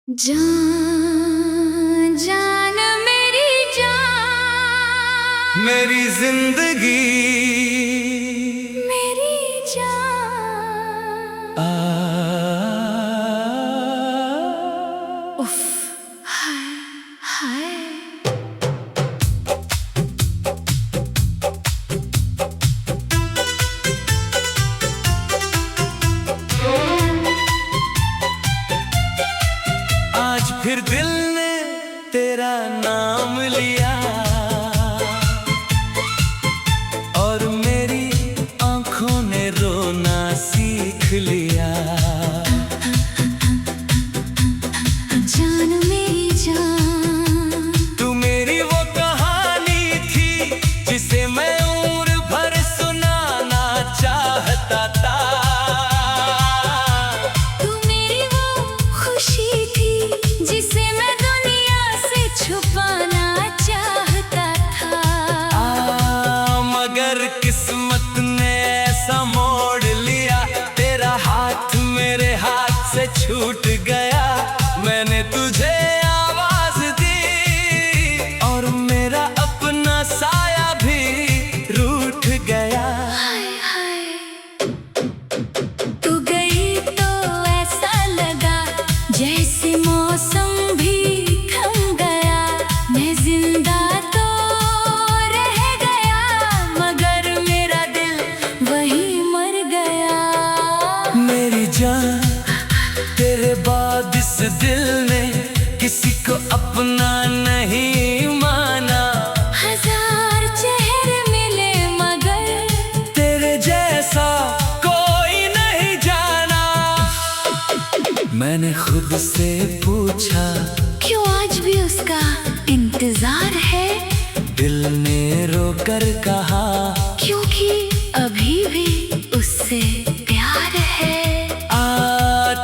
जान जान मेरी जान, मेरी जिंदगी मेरी जान। उफ, हाय हाय। आज फिर दिल ने तेरा नाम लिया और मेरी आंखों ने रोना सीख लिया। जान मेरी जान, तू मेरी वो कहानी थी जिसे मैं उम्र भर सुनाना चाहता था। तू मेरी वो खुशी थी जिसे मैं दुनिया से छुपाना चाहता था। मगर किस्मत ने ऐसा मोड़ लिया, तेरा हाथ मेरे हाथ से छूट गया। मैंने तुझे आवाज दी और मेरा अपना साया भी रूठ गया। हाय हाय, तू गई तो ऐसा लगा जैसे मौसम भी थम गया। मैं जिंदा तो रह गया मगर मेरा दिल वहीं मर गया। मेरी जान, तेरे बाद इस दिल ने किसी को अपना नहीं माना। हजार चेहरे मिले मगर तेरे जैसा कोई नहीं जाना। मैंने खुद से पूछा क्यों आज भी उसका इंतजार है। दिल ने रोकर कहा क्योंकि अभी भी उससे प्यार है।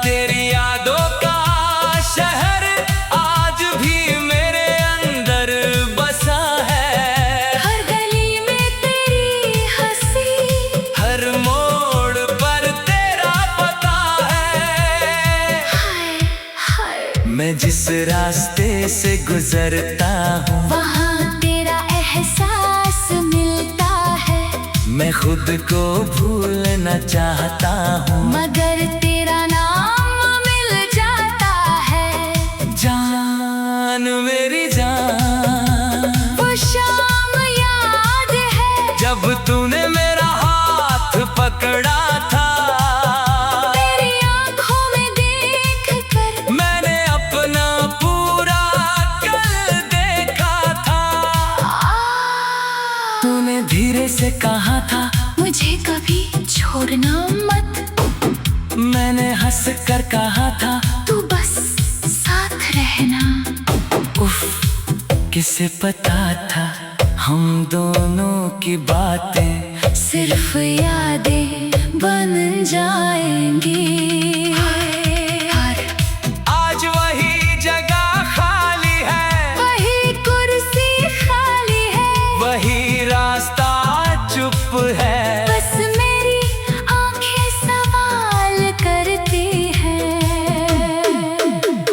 तेरी यादों का शहर आज भी मेरे अंदर बसा है। हर गली में तेरी हंसी, हर मोड़ पर तेरा पता है। हाय हाय। मैं जिस रास्ते से गुजरता हूँ वहाँ तेरा एहसास मिलता है। मैं खुद को भूलना चाहता हूँ मगर तेरा नाम मिल जाता है। जान मेरी जान, वो शाम याद है जब तूने मेरा हाथ पकड़ा था। तेरी आंखों में देख कर मैंने अपना पूरा कल देखा था। तूने धीरे से कहा था मुझे कभी छोड़ना मत। मैंने हंस कर कहा था तू बस साथ रहना। उफ, किसे पता था हम दोनों की बातें सिर्फ यादें बन जाएंगी। आज वही जगह खाली है, वही कुर्सी खाली है, वही रास्ता चुप है। बस मेरी आंखें सवाल करती हैं।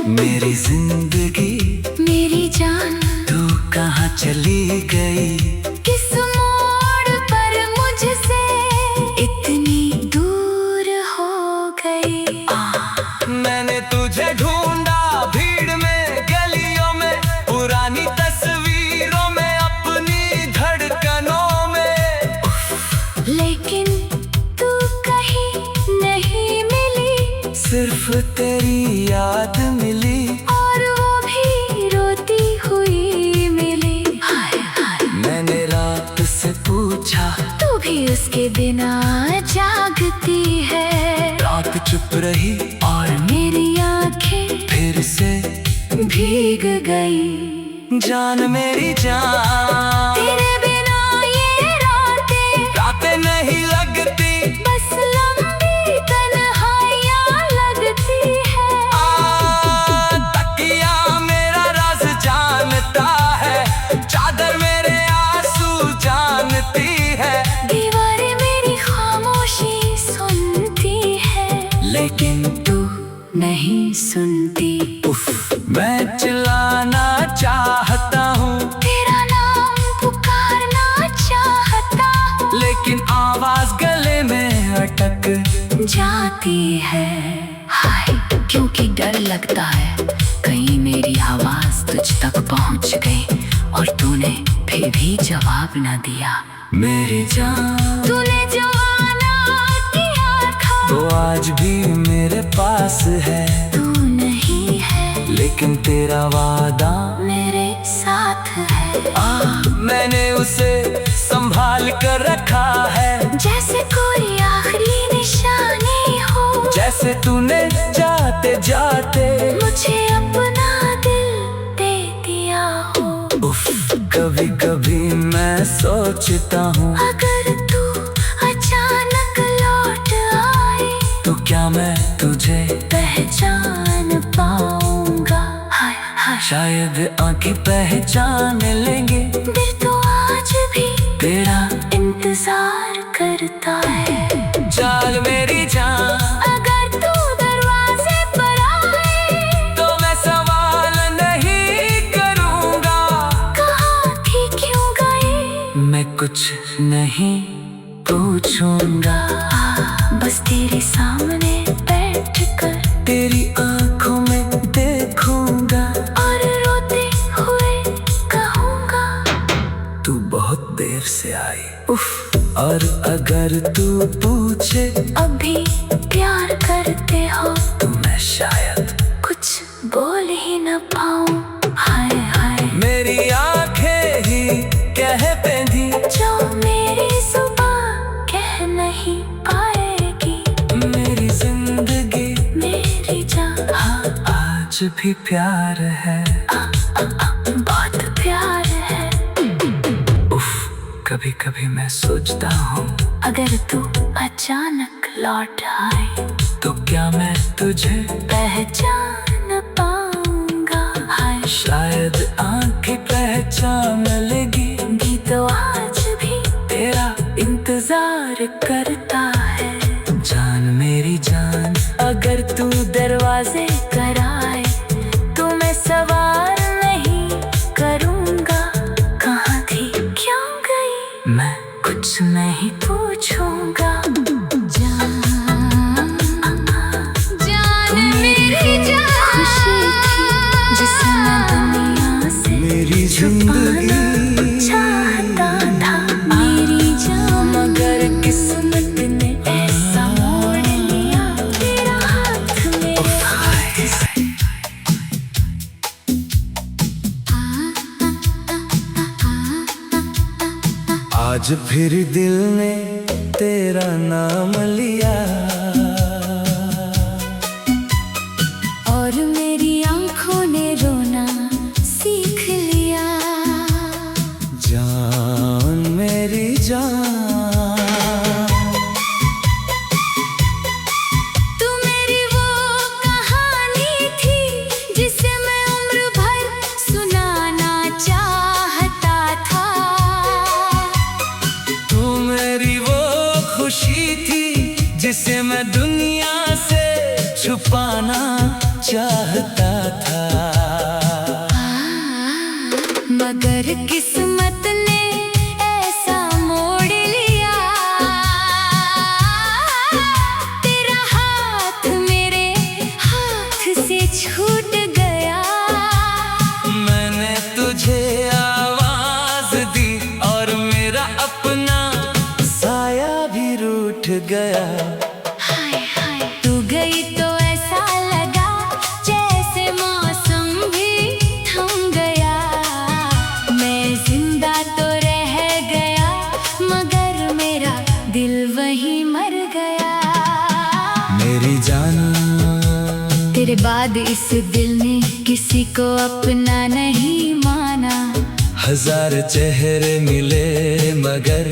मेरी जिंदगी मेरी जान, तू कहाँ चली गई। किस मोड़ पर मुझसे इतनी दूर हो गई। मैंने तुझे ढूंढा भीड़ में, गलियों में, पुरानी तस्वीरों में, अपनी धड़कनों में। लेकिन तू कहीं नहीं मिली, सिर्फ तेरी याद मिली और वो भी रोती हुई मिली। हाय हाय। मैंने रात से पूछा तू भी उसके बिना जागती है। रात चुप रही और मेरी आंखें फिर से भीग गई। जान मेरी जान, तेरे बिना ये रातें नहीं लगती। बस लंबी तन्हाइयाँ लगती है। तकिया मेरा राज जानता है, चादर मेरे आंसू जानती है। दीवारें मेरी खामोशी सुनती है, लेकिन तू नहीं सुनती। उफ, मैं चिल्लाना चाहता हूँ, तेरा नाम पुकारना चाहता हूँ, लेकिन आवाज गले में अटक जाती है। हाय, क्योंकि डर लगता है कहीं मेरी आवाज तुझ तक पहुंच गई और तूने फिर भी जवाब न दिया। मेरी जान, तूने जो वादा किया था तो आज भी मेरे पास है, तू नहीं है लेकिन तेरा वादा मेरे साथ है। मैंने उसे संभाल कर रखा है, जैसे कोई आखिरी निशानी हो, जैसे तूने जाते जाते मुझे अपना दिल दे दिया हो। उफ, कभी कभी मैं सोचता हूँ, अगर तू अचानक लौट आए तो क्या मैं तुझे पहचान पाऊंगा। हाय हाय, शायद आंखें पहचान लेंगे, दिल तो आज भी तेरा इंतजार करता है। चल मेरी जान, अगर तू दरवाजे पर आए तो मैं सवाल नहीं करूँगा, कहाँ थी क्यों गई, मैं कुछ नहीं पूछूंगा। बस तेरे सामने बैठ कर तेरी आंखों में देखूंगा और रोते हुए कहूँगा, तू बहुत देर से आई। उफ, और अगर तू पूछे अभी प्यार करते हो तो मैं शायद कुछ बोल ही न पाऊँ। हाय हाय, मेरी आंखें ही कह पेंधी, जो मेरी जुबान कह नहीं पाएगी। मेरी जिंदगी मेरी जान, आज भी प्यार है। बहुत प्यार है। उफ, कभी कभी मैं सोचता हूँ, अगर तू अचानक लौट आए तो क्या मैं तुझे पहचान पाऊंगा। हाय, शायद आंखें पहचान लेगी, भी तो आज भी तेरा इंतजार करता है। जान मेरी जान, अगर तू दरवाजे पर आए तो मैं सवाल नहीं करूंगा, कहाँ थी क्यों गई, मैं कुछ नहीं पूछूंगा। जान, जान मेरी जान, खुशी थी जिसे मैं दुनिया से मेरी छुपाना चाहता था। मेरी जान, मगर किस्मत ने ऐसा मोड़ लिया, तेरा हाथ मेरे हाथ से। आज फिर दिल ने तेरा नाम लिया, और मेरी आंखों ने रोना सीख लिया। जान मेरी जान, तू मेरी वो कहानी थी जिसे मैं उम्र भर सुनाना चाहता था। तू मेरी वो खुशी थी जिसे मैं दुनिया से छुपाना चाहता था। मगर किस्मत ने ऐसा मोड़ लिया, तेरा हाथ मेरे हाथ से छूट गया। मैंने तुझे आवाज दी और मेरा अपना साया भी रूठ गया। हाय हाय, तू गई तो ऐसा लगा जैसे मौसम भी थम गया। मैं जिंदा तो रह गया, मगर मेरा दिल वहीं मर गया। मेरी जान, तेरे बाद इस दिल ने किसी को अपना नहीं माना। हजार चेहरे मिले मगर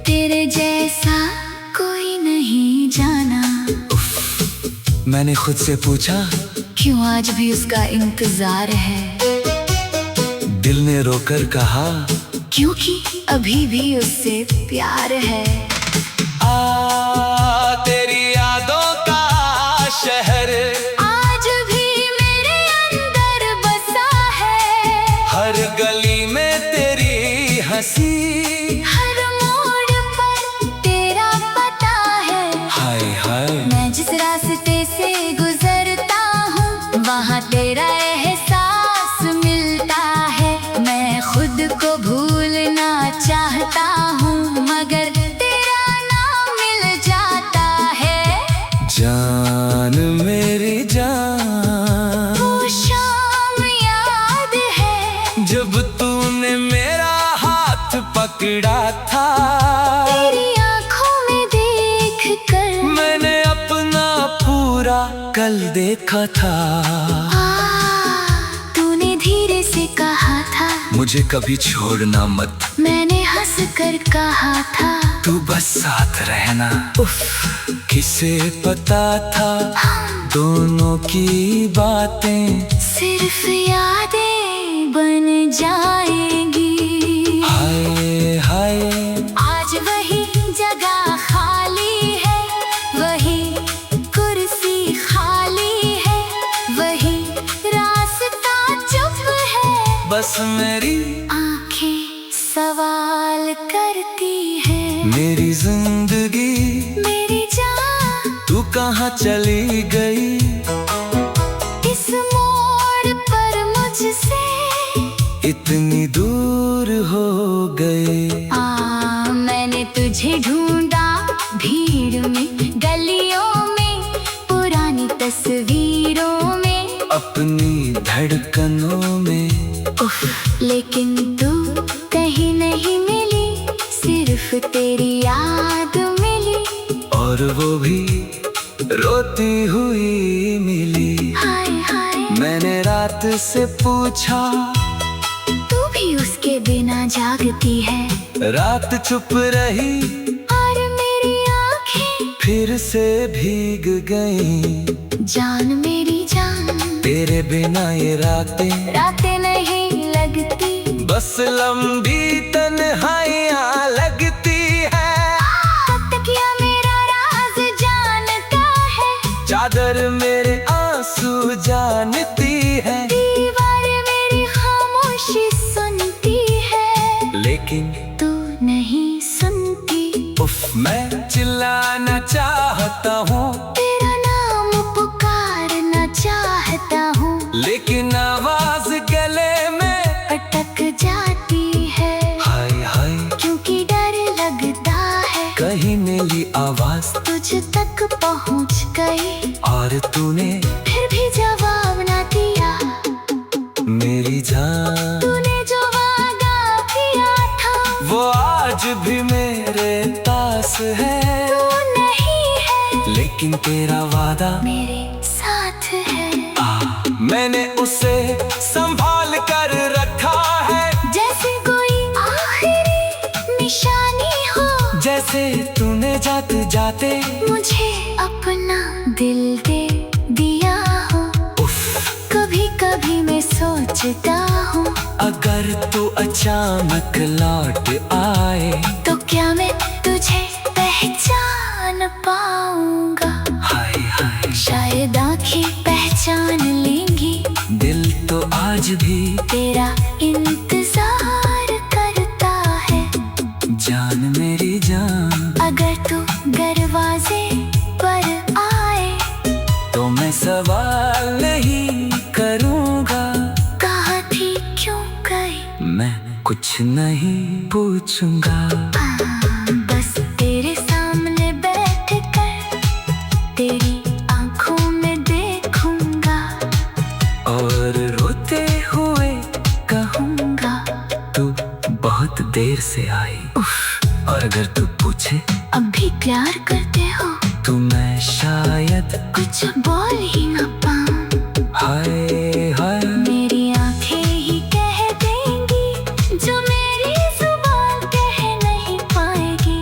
तेरे जैसा कोई नहीं जाना। मैंने खुद से पूछा, क्यों आज भी उसका इंतजार है। दिल ने रोकर कहा, क्योंकि अभी भी उससे प्यार है। तेरी यादों का शहर आज भी मेरे सी। हर मोड़ पर तेरा पता है। हाय हाय मैं जिस रास्ते से गुजरता हूँ वहाँ तेरा एहसास मिलता है। मैं खुद को भूलना चाहता हूँ मगर तेरा नाम मिल जाता है। जान मेरी जान, वो शाम याद है जब तूने मेरा हाथ पकड़ा था। तेरी आँखों में देख कर मैंने अपना पूरा कल देखा था। तूने धीरे से कहा था मुझे कभी छोड़ना मत। मैंने हंस कर कहा था तू बस साथ रहना। उफ, किसे पता था दोनों की बातें सिर्फ यादें बन जाएंगी। हाय हाय आज वही जगह खाली है, वही कुर्सी खाली है, वही रास्ता चुप है। बस मेरी आंखें सवाल करती है मेरी जिंदगी मेरी जान तू कहाँ चली गई। इस मोड़ पर मुझसे इतनी दूर हो गए। मैंने तुझे ढूंढा भीड़ में, गलियों में, पुरानी तस्वीरों में, अपनी धड़कनों में। उफ, लेकिन तू कहीं नहीं मिली, सिर्फ तेरी याद मिली। और वो भी रोती हुई मिली। हाय हाय मैंने रात से पूछा तू भी उसके बिना जागती है। रात चुप रही और मेरी आंखें फिर से भीग गईं। जान मेरी जान तेरे बिना ये रातें रातें नहीं लगती, बस लंबी तन्हाइयाँ लगती है। तकिया मेरा राज जानता है, चादर मेरे आंसू जानती है, दीवार मेरी खामोशी सुनती है, लेकिन तू नहीं सुनती। उफ, मैं चिल्लाना चाहता हूँ, तेरा नाम पुकारना चाहता हूँ, लेकिन आवाज गले में अटक जाती है। हाय हाय क्योंकि डर लगता है कहीं मेरी आवाज तुझ तक पहुँच गई, और तूने फिर भी जवाब ना दिया। मेरी जान तूने जो वादा किया था वो आज भी मेरे पास है, तू नहीं है लेकिन तेरा वादा मेरे साथ है। मैंने उसे संभाल कर रखा है, जैसे कोई आखिरी निशानी हो, जैसे तूने जाते जाते मुझे अपना दिल दे दिया हो। उफ, कभी कभी मैं सोचता हूँ अगर तू अचानक लौट आए तो क्या मैं तुझे पहचान पाऊंगा। हाय हाय शायद आँखें पहचान लेंगी, दिल तो आज भी तेरा इंतजार करता है। जान मेरी जान, अगर तू दरवाजे पर आए तो मैं सवाल नहीं करूँगा, कहाँ थी क्यों गई, मैं कुछ नहीं पूछूंगा। बस तेरे सामने बैठ कर तेरी आंखों में देखूंगा, और रोते हुए कहूंगा तू बहुत देर से आई। और अगर तू पूछे अब भी प्यार करते हो, तो मैं शायद कुछ बोल ही ना पाऊं। हाय हाय मेरी आंखें ही कह देंगी जो मेरी जुबान कह नहीं पाएगी।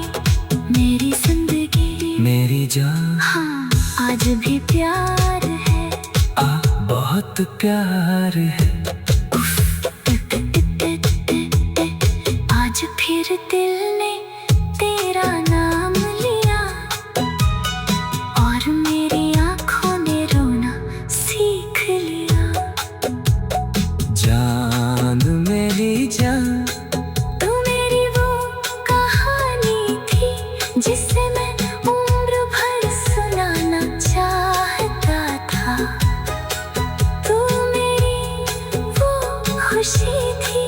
मेरी जिंदगी मेरी जान, हाँ आज भी प्यार है। बहुत प्यार है। आज फिर दिल ने तेरा नाम लिया और मेरी आंखों ने रोना सीख लिया। जान मेरी जान, तू मेरी खुशी थी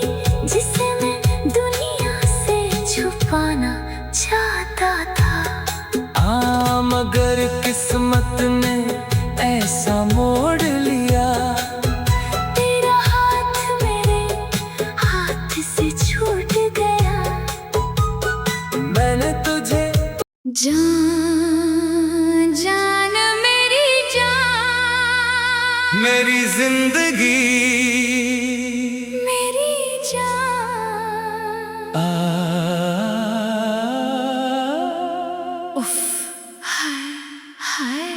जिसे मैं दुनिया से छुपाना चाहता था। मगर किस्मत ने ऐसा मोड़ लिया, तेरा हाथ मेरे हाथ से छूट गया। मैंने तुझे जान जान मेरी जान, मेरी जिंदगी मेरी जान। उफ, हाय हाय।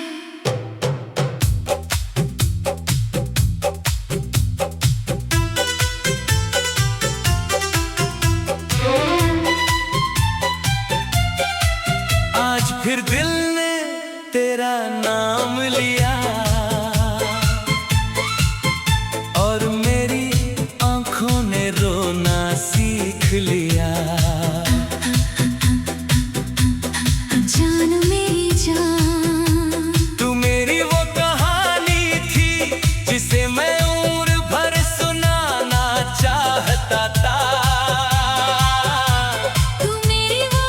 आज फिर दिल ने तेरा नाम लिया और मेरी आंखों ने रोना सीख लिया। जान मेरी जान, तू मेरी वो कहानी थी जिसे मैं उम्र भर सुनाना चाहता था। तू मेरी वो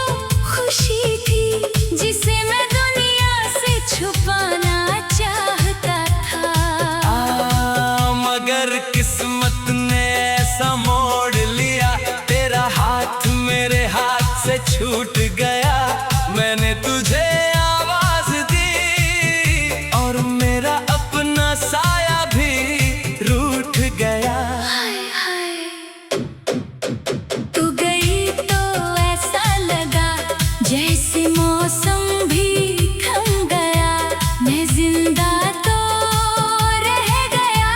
खुशी थी जिसे मैं दुनिया से छुपाना चाहता था। मगर किस्मत ने ऐसा मोड़ लिया, तेरा हाथ मेरे हाथ से छूट गया। मैंने तुझे आवाज दी और मेरा अपना साया भी रूठ गया। हाय हाय। तू गई तो ऐसा लगा जैसे मौसम भी थम गया। मैं जिंदा तो रह गया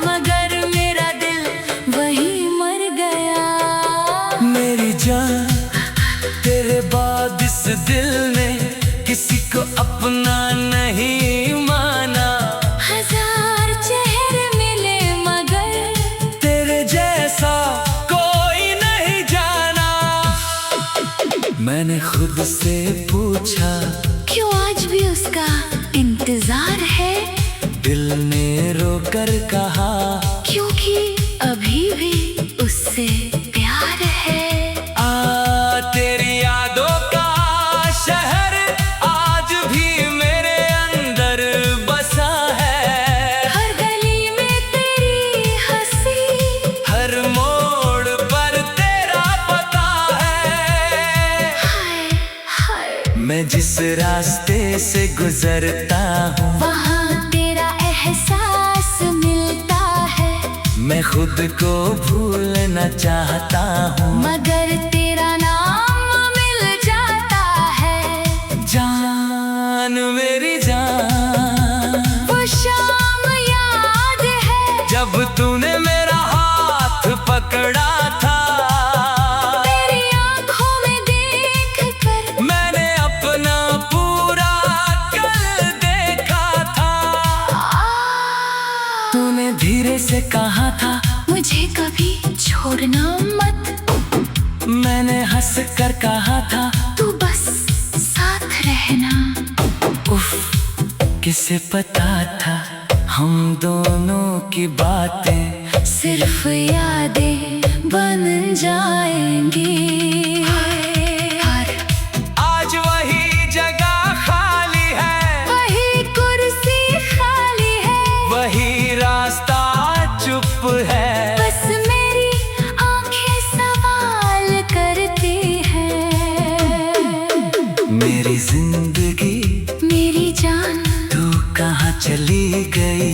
मगर मेरा दिल वही मर गया। मेरी जान, तेरे बाद इस दिल ने किसी को अपना नहीं माना। हजार चेहरे मिले मगर तेरे जैसा कोई नहीं जाना। मैंने खुद से पूछा क्यों आज भी उसका इंतजार है। दिल ने रोकर कहा क्योंकि अभी भी उससे प्यार है। तेरी यादों का शहर आज भी मेरे अंदर बसा है। हर गली में तेरी हंसी, हर मोड़ पर तेरा पता है। हाय हाय। मैं जिस रास्ते से गुजरता हूँ वहाँ तेरा एहसास मिलता है। मैं खुद को भूलना चाहता हूँ मगर तेरा नाम मिल जाता है। जान मेरी जान, वो शाम याद है जब तूने मेरा हाथ पकड़ा था। तेरी आंखों में देख कर मैंने अपना पूरा कल देखा था। तूने धीरे से कहा था मुझे कभी छोड़ना मत। मैंने हंस कर कहा था तू बस साथ रहना। उफ, किसे पता था हम दोनों की बातें सिर्फ यादें बन जाएंगी। आज वही जगह खाली है, वही कुर्सी खाली है, वही रास्ता चुप है। बस मेरी आंखें सवाल करती हैं। मेरी जिंदगी मेरी जान, तू कहाँ चली गई।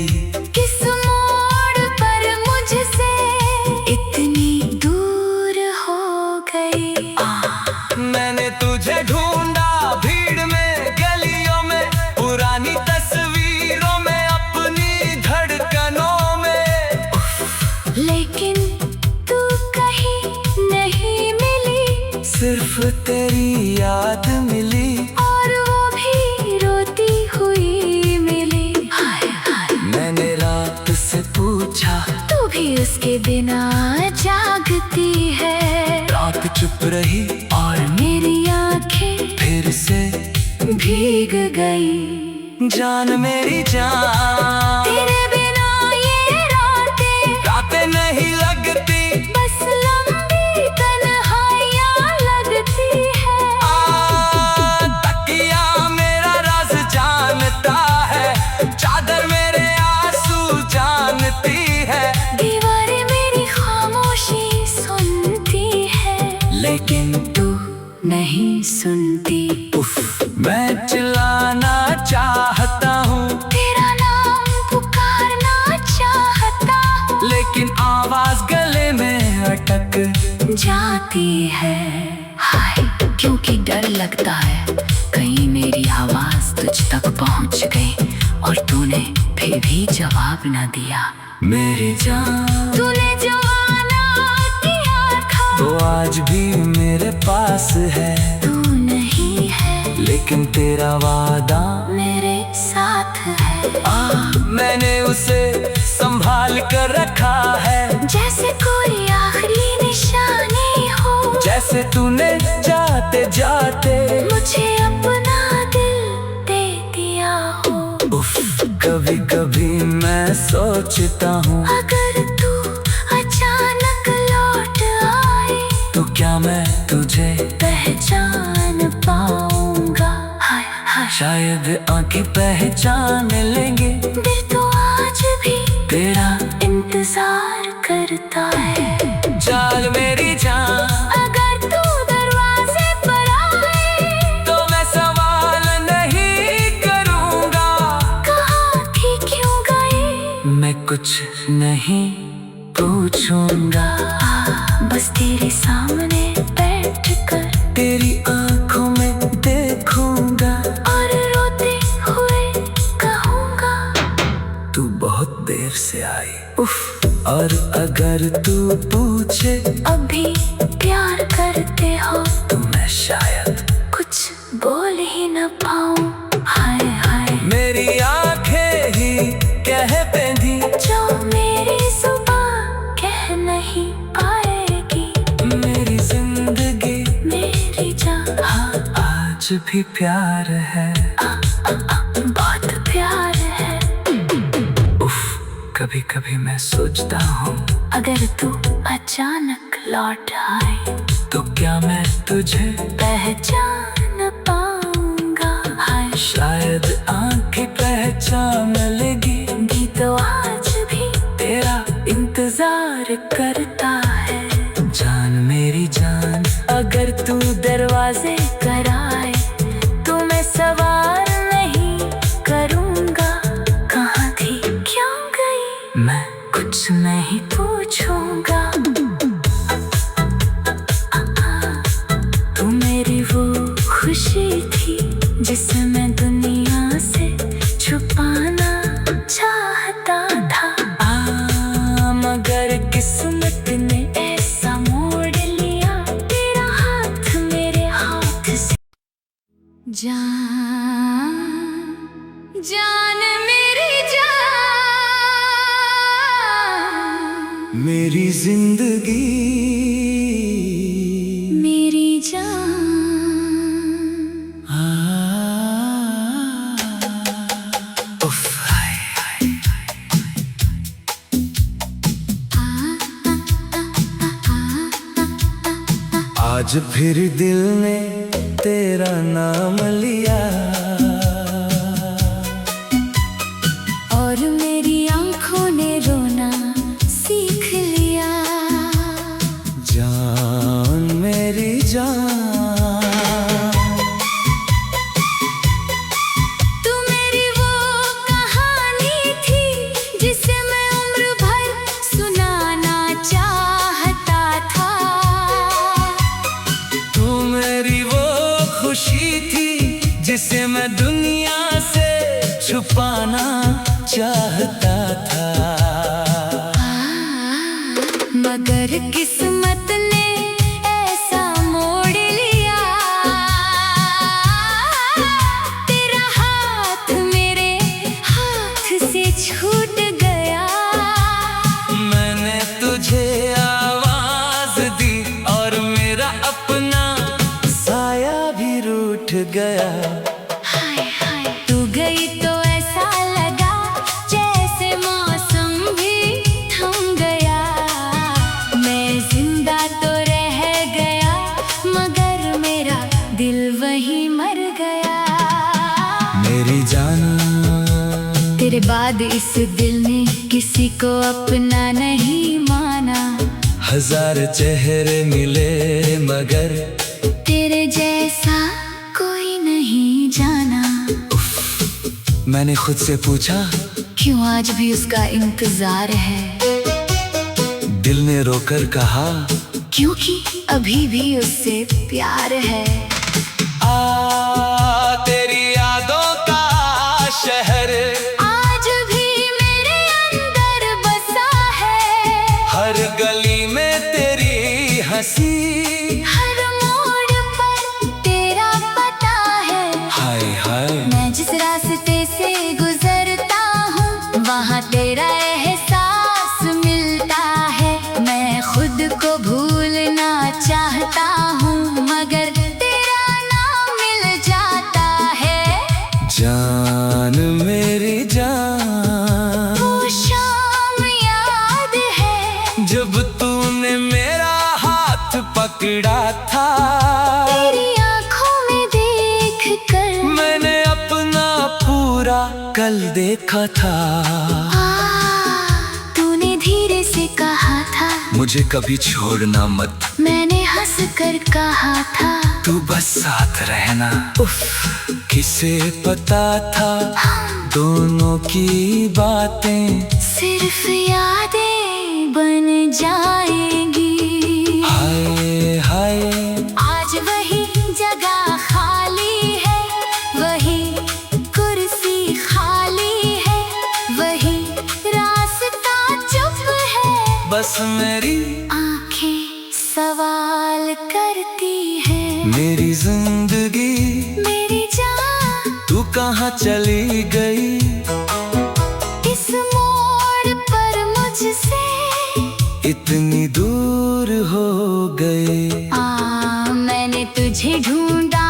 किस मोड़ पर मुझसे इतनी दूर हो गई। मैंने तुझे ढूंढा भीड़ में, गलियों में, पुरानी तस्वीरों में, अपनी धड़कनों में। लेकिन तू कहीं नहीं मिली, सिर्फ तेरी याद मिली। और वो भी रोती हुई मिली। हाय हाय। मैंने रात से पूछा तू भी उसके बिना जागती है। रात चुप रही और मेरी आंखें फिर से भीग गई। जान मेरी जान, तेरे बिना ये रातें रातें नहीं लगती। जाती है। हाय, क्योंकि डर लगता है कहीं मेरी आवाज तुझ तक पहुंच गई और तूने फिर भी जवाब न दिया। मेरी जान, तूने जो वादा किया था तो आज भी मेरे पास है। तू नहीं है लेकिन तेरा वादा मेरे साथ है। मैंने उसे संभाल कर रखा है, जैसे कोई आखिरी निशानी हो, जैसे तूने जाते जाते मुझे अपना दिल दे दिया हो। उफ, कभी कभी मैं सोचता हूँ अगर तू अचानक लौट आए तो क्या मैं तुझे पहचान पाऊंगा। हाय हाय, शायद आंखें पहचान लेंगे। दिल तो आज भी तेरा इंतजार करता है। जाग मेरी जान, अगर तू दरवाजे पर आए तो मैं सवाल नहीं करूँगा। कहाँ थी, क्यों गई, मैं कुछ नहीं पूछूंगा। बस तेरे सामने बैठ कर तेरी आंखों में देखूंगा और रोते हुए कहूँगा, तू बहुत देर से आई। उफ, और अगर तू पूछे अभी प्यार करते हो तो मैं शायद कुछ बोल ही न पाऊँ। हाय हाय, मेरी आंखें ही कह बैठी, जो मेरी जुबान कह नहीं पाएगी। मेरी जिंदगी मेरी जान, आज भी प्यार है। बहुत प्यार है। उफ, कभी कभी मैं सोचता हूँ अगर तू अचानक लौट आए तो क्या मैं तुझे पहचान पाऊंगा। हाय, शायद आंखें पहचान लेगी। भी तो आज भी तेरा इंतजार करता है। जान मेरी जान, अगर तू दरवाजे पर आए तो मैं सवाल नहीं करूंगा। कहाँ थी, क्यों गई, मैं कुछ नहीं पूछूंगा। तू मेरी वो खुशी थी जिसे मैं दुनिया से छुपाना चाहता था। मगर किस्मत ने ऐसा मोड़ लिया, तेरा हाथ मेरे हाथ से। जान, जान मेरी जान, मेरी जिंदगी मेरी जान। उफ, हाय, हाय। आज फिर दिल ने तेरा नाम लिया और मेरी आंखों ने रोना सीख लिया। जान मेरी जान, तू मेरी वो कहानी थी जिसे मैं उम्र भर सुनाना चाहता था। तू मेरी वो खुशी थी जिसे मैं दुनिया से छुपाना चाहता था। मगर किस्मत ने ऐसा मोड़ लिया, तेरा हाथ मेरे हाथ से छूट गया। मैंने तुझे आवाज दी और मेरा अपना साया भी रूठ गया। हाय हाय, तू गई तो ऐसा लगा जैसे मौसम भी थम गया। मैं जिंदा तो रह गया मगर मेरा दिल वहीं मर गया। मेरी जान, तेरे बाद इस दिल ने किसी को अपना नहीं माना। हजार चेहरे मिले मगर तेरे जैसा कोई नहीं जाना। मैंने खुद से पूछा क्यों आज भी उसका इंतजार है। दिल ने रोकर कहा क्योंकि अभी भी उससे प्यार है। तेरी यादों का शहर आज भी मेरे अंदर बसा है। हर गली में तेरी हंसी, हर मोड़ पर तेरा पता है। हाय हाय मैं जिस रास्ते से गुजरता हूँ वहाँ तेरा एहसास मिलता है। मैं खुद को भूलना चाहता हूँ मगर तेरा नाम मिल जाता है। जान मेरी जान, वो शाम याद है जब तूने मेरा हाथ पकड़ा था। तेरी आँखों में देख कर मैंने अपना पूरा कल देखा था। तूने धीरे से कहा था मुझे कभी छोड़ना मत, मैंने हंस कर कहा था तू बस साथ रहना। उफ, किसे पता था दोनों की बातें सिर्फ यादें बन जाएंगी। हाय हाय आज वही जगह खाली है, वही कुर्सी खाली है, वही रास्ता चुप है। बस मेरी आंखें सवाल करती है मेरी जिंदगी, मेरी जान तू कहाँ चली गई। इस मोड़ पर मुझसे इतनी दूर हो गए। मैंने तुझे ढूंढा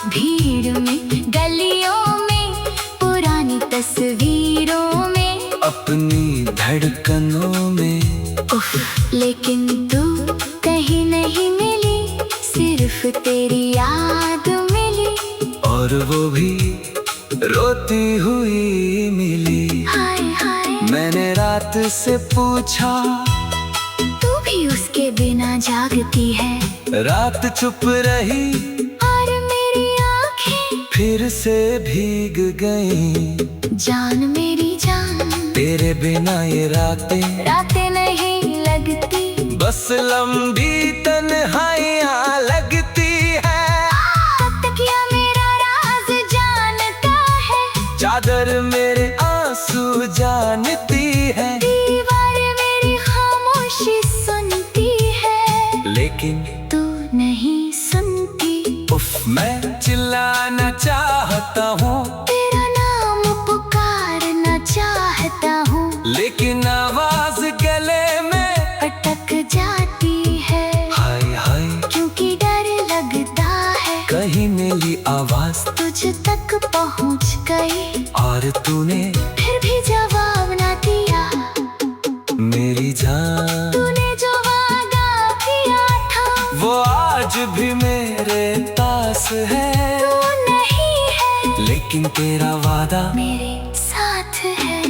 भीड़ में, गलियों में, पुरानी तस्वीरों में, अपनी धड़कनों में। उफ, लेकिन तू कहीं नहीं मिली, सिर्फ तेरी याद मिली। और वो भी रोती हुई मिली। हाय हाय मैंने रात से पूछा तू भी उसके बिना जागती है। रात चुप रही और मेरी आंखें फिर से भीग गईं। जान मेरी जान तेरे बिना ये रातें नहीं लगती। बस लंबी तन्हाइयाँ लगती है। तकिया मेरा राज जानता है, चादर मेरे आंसू जानती है, दीवार मेरी खामोशी सुनती है, लेकिन तू नहीं सुनती। उफ, मैं चिल्लाना चाहता हूँ, तेरा नाम पुकारना चाहता हूँ, लेकिन आवाज गले में अटक जाती है। हाय हाय क्योंकि डर लगता है कहीं मेरी आवाज तुझ तक पहुँच गई और तूने फिर भी जवाब ना दिया। मेरी जान, तूने जो वादा किया था वो आज भी मेरे पास है। तू नहीं है लेकिन तेरा वादा मेरे साथ है।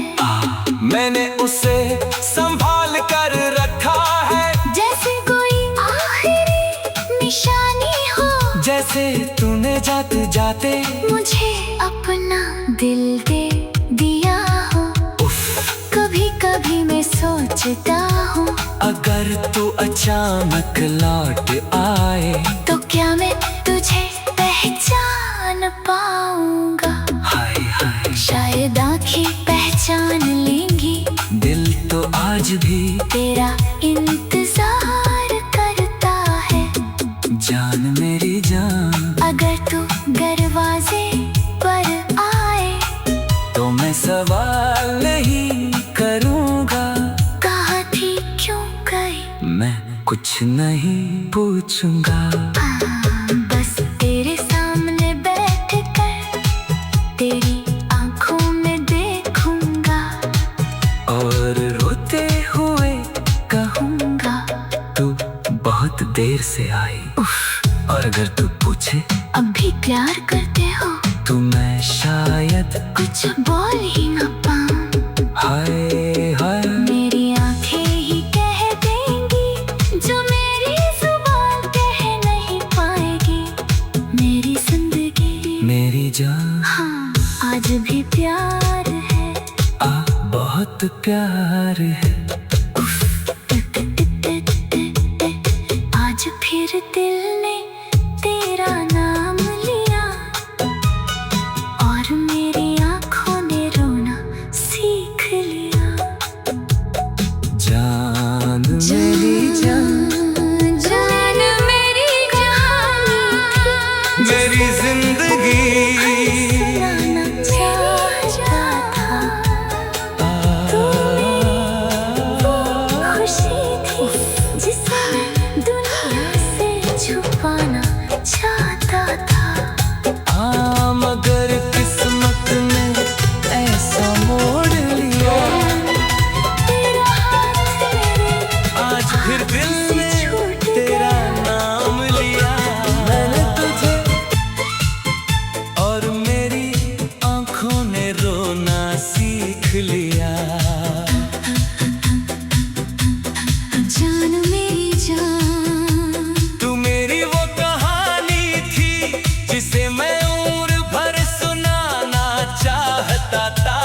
मैंने उसे संभाल कर रखा है, जैसे कोई आखिरी निशानी हो, जैसे तूने जाते जाते मुझे अपना दिल दे दिया हो। उफ, कभी कभी मैं सोचता हूँ अगर तू अचानक लौट आए तो क्या मैं तुझे पहचान पाऊंगा। हाय हाय शायद आँखें पहचान लेंगी, दिल तो आज भी तेरा इंतजार करता है। जान मेरी जान, अगर तू दरवाजे पर आए तो मैं सवाल नहीं करूँगा। कहाँ थी क्यों गई, मैं कुछ नहीं पूछूंगा। बस तेरे सामने बैठ कर तेरी आंखों में देखूंगा और रोते हुए कहूँगा तू बहुत देर से आई। और अगर तू पूछे अब भी प्यार करते हो तो मैं शायद कुछ बोल ही ना पाऊं। हाय हाय मेरी आंखें ही कह देंगी जो मेरी जुबान कह नहीं पाएगी। मेरी जिंदगी मेरी जान, हाँ आज भी प्यार है। बहुत प्यार है। आज मेरी जान, जान मेरी जान, मेरी जिंदगी चाहता था। तू खुशी थी जिसे दुनिया से छुपाना चाहता था। हाँ, मगर किस्मत ने ऐसा मोड़ लिया, तेरा हाथ मेरे आज फिर दिल ने तेरा नाम लिया। मैंने तुझे और मेरी आंखों ने रोना सीख लिया। जान मेरी जान, तू मेरी वो कहानी थी जिसे मैं उम्र भर सुनाना चाहता था।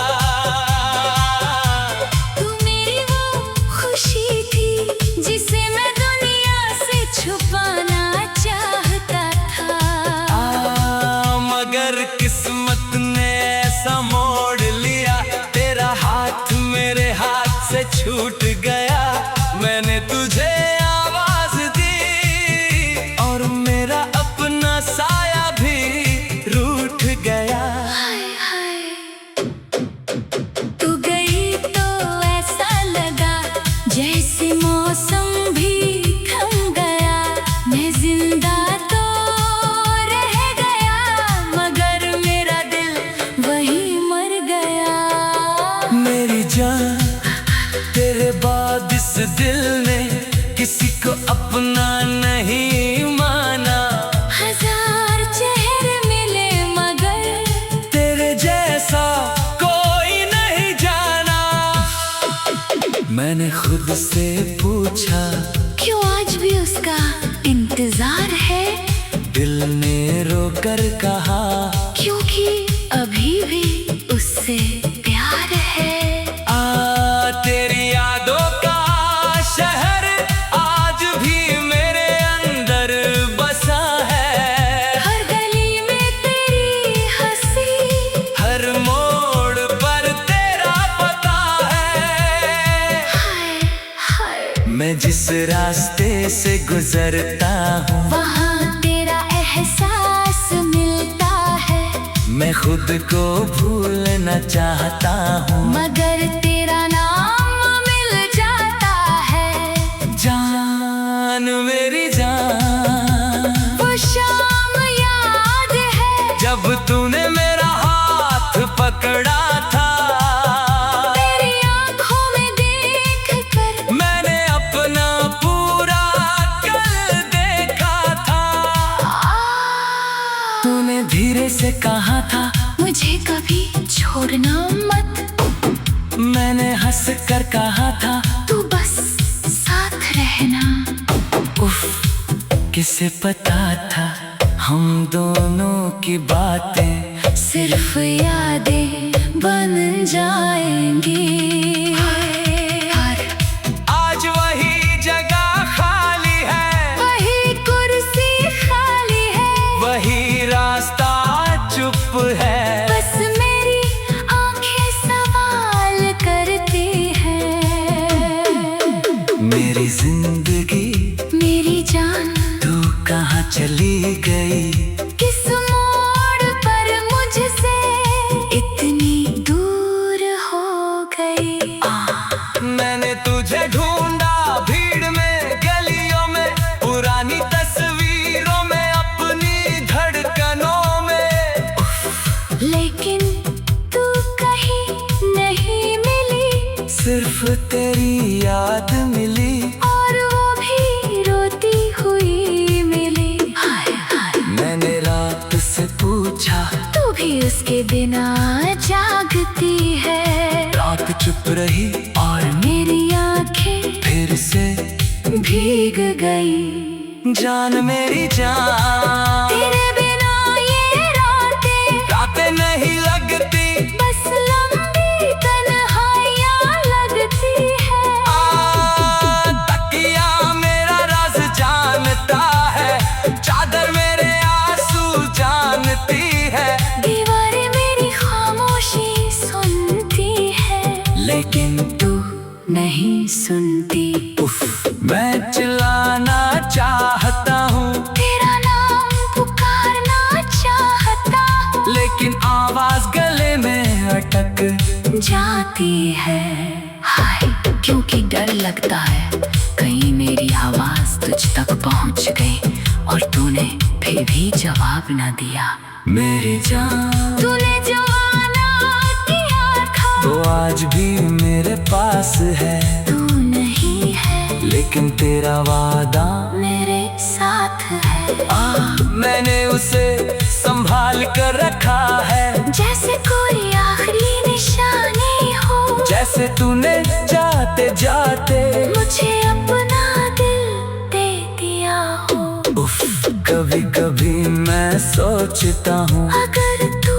तू मेरी वो खुशी थी जिसे मैं दुनिया से छुपाना चाहता था। मगर किस्मत ने ऐसा मोड़ लिया, तेरा हाथ मेरे हाथ से छूट गया। मैंने तुझे आवाज दी और मेरा अपना साया भी रूठ गया। हाय हाय, तू गई तो ऐसा लगा जैसे मौसम भी थम गया। मैं जिंदा तो रह गया मगर मेरा दिल वहीं मर गया। मेरी जान, तेरे बाद इस दिल ने किसी को अपना नहीं माना। हजार चेहरे मिले मगर तेरे जैसा कोई नहीं जाना। मैंने खुद से पूछा, क्यों आज भी उसका इंतजार है? दिल ने रोकर कहा, क्योंकि अभी भी उससे प्यार है। तेरी यादों का शहर आज भी मेरे अंदर बसा है। हर गली में तेरी हंसी, हर मोड़ पर तेरा पता है। हाय हाय, मैं जिस रास्ते से गुजरता हूँ, वहाँ तेरा एहसास मिलता है। मैं खुद को भूलना चाहता हूँ, मगर तेरा नाम मिल जाता है। जान मेरी जान। वो शाम याद है जब तूने मेरा हाथ पकड़ा था, तेरी आंखों में देख कर मैंने अपना पूरा कल देखा था। तूने धीरे से कहा था, मुझे कभी छोड़ना मत। मैंने हंस कर कहा था, तू बस साथ रहना। उफ, किसे पता था हम दोनों की बातें सिर्फ यादें बन जाएंगी। आज वही जगह खाली है, वही कुर्सी खाली है, वही रास्ता चुप है। बस मेरी आंखें सवाल करती हैं। मेरी जिंदगी, मेरी जान, तू कहाँ चली गई? किस मोड़ पर मुझसे इतनी दूर हो गई? मैंने तुझे ढूंढा भीड़ में, गलियों में, पुरानी तस्वीरों में, अपनी धड़कनों में। लेकिन तू कहीं नहीं मिली, सिर्फ तेरी याद मिली। और वो भी रोती हुई मिली। हाय हाय, मैंने रात से पूछा, तू भी उसके बिना जागती है। रात चुप रही और मेरी आंखें फिर से भीग गई। जान मेरी जान। तेरे बिना ये रातें नहीं लगती, बस लंबी तन्हाइयाँ लगती है। तकिया मेरा राज जानता है, चादर मेरे आंसू जानती है। दीवारें मेरी खामोशी सुनती है, लेकिन तू नहीं सुनती। उफ, मैं चिल्लाना चाहता हूँ, तेरा नाम पुकारना चाहता, लेकिन आवाज गले में अटक जाती है। हाय, क्योंकि डर लगता है कहीं मेरी आवाज तुझ तक पहुंच गई और तूने फिर भी जवाब न दिया। मेरी जान, तूने जो वादा किया था तो आज भी मेरे पास है, तू नहीं है लेकिन तेरा वादा मेरे साथ है। मैंने उसे संभाल कर रखा है, जैसे कोई आखिरी निशानी हो, जैसे तूने जाते जाते मुझे अपना दिल दे दिया हो। उफ, कभी कभी मैं सोचता हूँ, अगर तू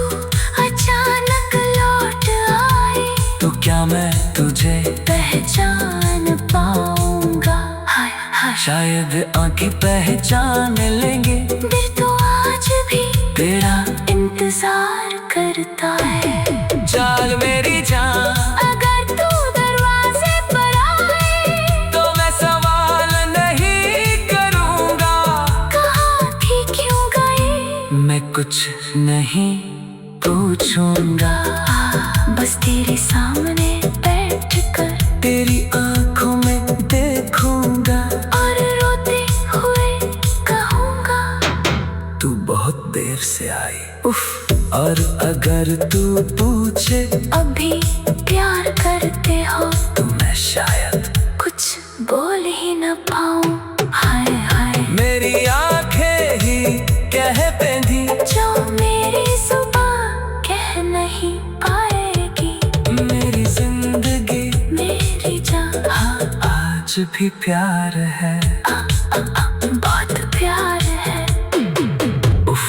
अचानक लौट आए तो क्या मैं तुझे पहचान पाऊंगा। हाय हाय, शायद आंखें पहचान लेंगे, दिल तो आज भी तेरा इंतजार करता है। जाग मेरी जान, अगर तू दरवाजे पर आए तो मैं सवाल नहीं करूँगा, कहाँ थी क्यों गई, मैं कुछ नहीं पूछूंगा। बस तेरे सामने बैठ कर तेरी आंखों में देखूंगा और रोते हुए कहूँगा, तू बहुत देर से आई। उफ, और अगर तू पूछे अभी प्यार करते हो, तो मैं शायद कुछ बोल ही न पाऊँ। हाय हाय, मेरी आंखें ही कह पेंधी, जो मेरी जुबान कह नहीं पाएगी। मेरी जिंदगी मेरी जान, आज भी प्यार है। बहुत प्यार है। उफ,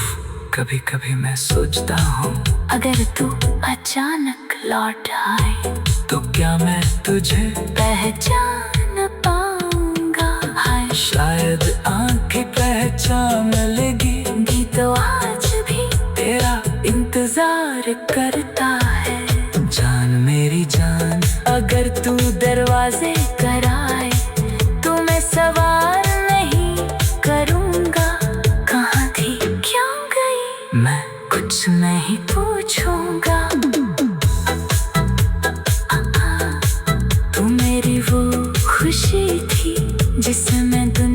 कभी कभी मैं सोचता हूँ, अगर तू अचानक लौट आए तो क्या मैं तुझे पहचान पाऊंगा। हाय, शायद आंखें पहचान लेगी, भी तो आज भी तेरा इंतजार करता है। जान मेरी जान, अगर तू दरवाजे पर आए तो मैं सवाल नहीं करूंगा, कहाँ थी क्यों गई, मैं कुछ नहीं पूछूंगा। तू मेरी वो खुशी थी जिसे मैं दुनिया